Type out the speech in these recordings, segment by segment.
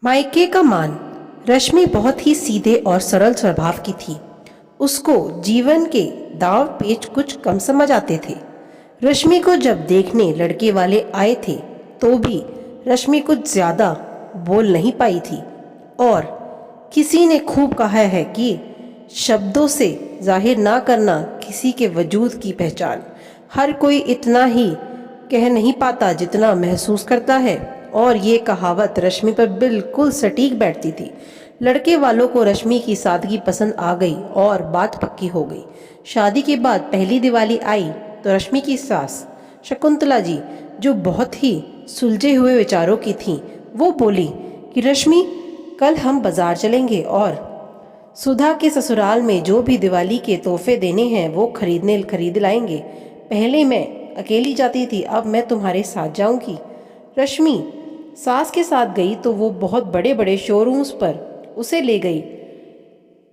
मायके का मान। रश्मि बहुत ही सीधे और सरल स्वभाव की थी। उसको जीवन के दाव पेच कुछ कम समझ आते थे। रश्मि को जब देखने लड़के वाले आए थे तो भी रश्मि कुछ ज्यादा बोल नहीं पाई थी। और किसी ने खूब कहा है कि शब्दों से जाहिर ना करना किसी के वजूद की पहचान। हर कोई इतना ही कह नहीं पाता जितना महसूस करता है, और ये कहावत रश्मि पर बिल्कुल सटीक बैठती थी। लड़के वालों को रश्मि की सादगी पसंद आ गई और बात पक्की हो गई। शादी के बाद पहली दिवाली आई तो रश्मि की सास शकुंतला जी, जो बहुत ही सुलझे हुए विचारों की थी, वो बोली कि रश्मि, कल हम बाजार चलेंगे और सुधा के ससुराल में जो भी दिवाली के तोहफे देने हैं वो खरीद लाएंगे। पहले मैं अकेली जाती थी, अब मैं तुम्हारे साथ जाऊंगी। रश्मि सास के साथ गई तो वो बहुत बड़े बड़े शोरूम्स पर उसे ले गई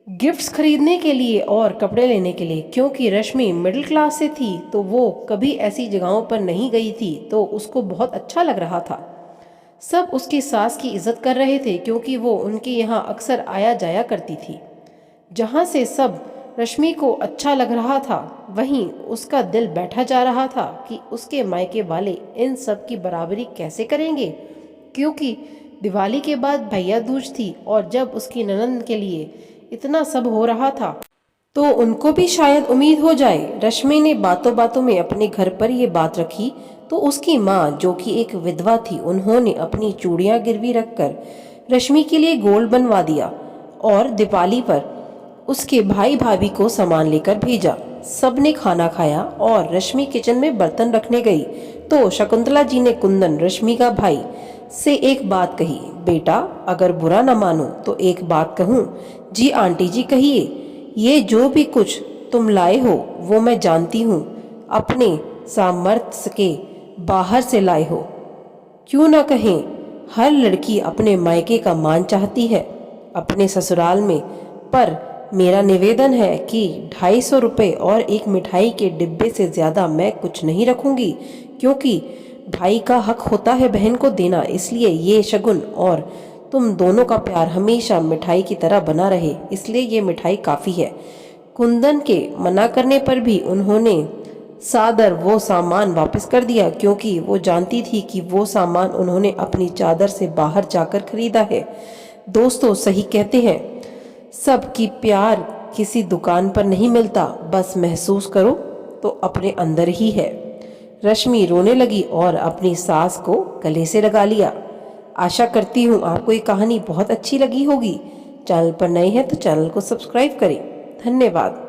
गिफ्ट्स खरीदने के लिए और कपड़े लेने के लिए। क्योंकि रश्मि मिडिल क्लास से थी तो वो कभी ऐसी जगहों पर नहीं गई थी, तो उसको बहुत अच्छा लग रहा था। सब उसकी सास की इज्जत कर रहे थे क्योंकि वो उनके यहाँ अक्सर आया जाया करती थी। जहाँ से सब रश्मि को अच्छा लग रहा था, वहीं उसका दिल बैठा जा रहा था कि उसके मायके वाले इन सब की बराबरी कैसे करेंगे। क्योंकि दिवाली के बाद भैया दूज थी और जब उसकी ननंद के लिए इतना सब हो रहा था तो उनको भी शायद उम्मीद हो जाए। रश्मि ने बातों बातों में अपने घर पर ये बात रखी तो उसकी माँ, जो कि एक विधवा थी, उन्होंने अपनी चूड़ियाँ गिरवी रखकर रश्मि के लिए गोल्ड बनवा दिया और दिवाली पर उसके भाई भाभी को सामान लेकर भेजा। सबने खाना खाया और रश्मि किचन में बर्तन रखने गई तो शकुंतला जी ने कुंदन, रश्मि का भाई, से एक बात कही। बेटा, अगर बुरा न मानो तो एक बात कहूँ। जी आंटी जी, कहिए। ये जो भी कुछ तुम लाए हो वो मैं जानती हूँ अपने सामर्थ्य के बाहर से लाए हो। क्यों ना कहें, हर लड़की अपने मायके का मान चाहती है अपने ससुराल में। पर मेरा निवेदन है कि 250 रुपये और एक मिठाई के डिब्बे से ज़्यादा मैं कुछ नहीं रखूंगी, क्योंकि भाई का हक होता है बहन को देना। इसलिए ये शगुन और तुम दोनों का प्यार हमेशा मिठाई की तरह बना रहे, इसलिए ये मिठाई काफ़ी है। कुंदन के मना करने पर भी उन्होंने सादर वो सामान वापस कर दिया, क्योंकि वो जानती थी कि वो सामान उन्होंने अपनी चादर से बाहर जाकर खरीदा है। दोस्तों, सही कहते हैं, सबकी प्यार किसी दुकान पर नहीं मिलता, बस महसूस करो तो अपने अंदर ही है। रश्मि रोने लगी और अपनी सास को गले से लगा लिया। आशा करती हूँ आपको ये कहानी बहुत अच्छी लगी होगी। चैनल पर नए हैं तो चैनल को सब्सक्राइब करें। धन्यवाद।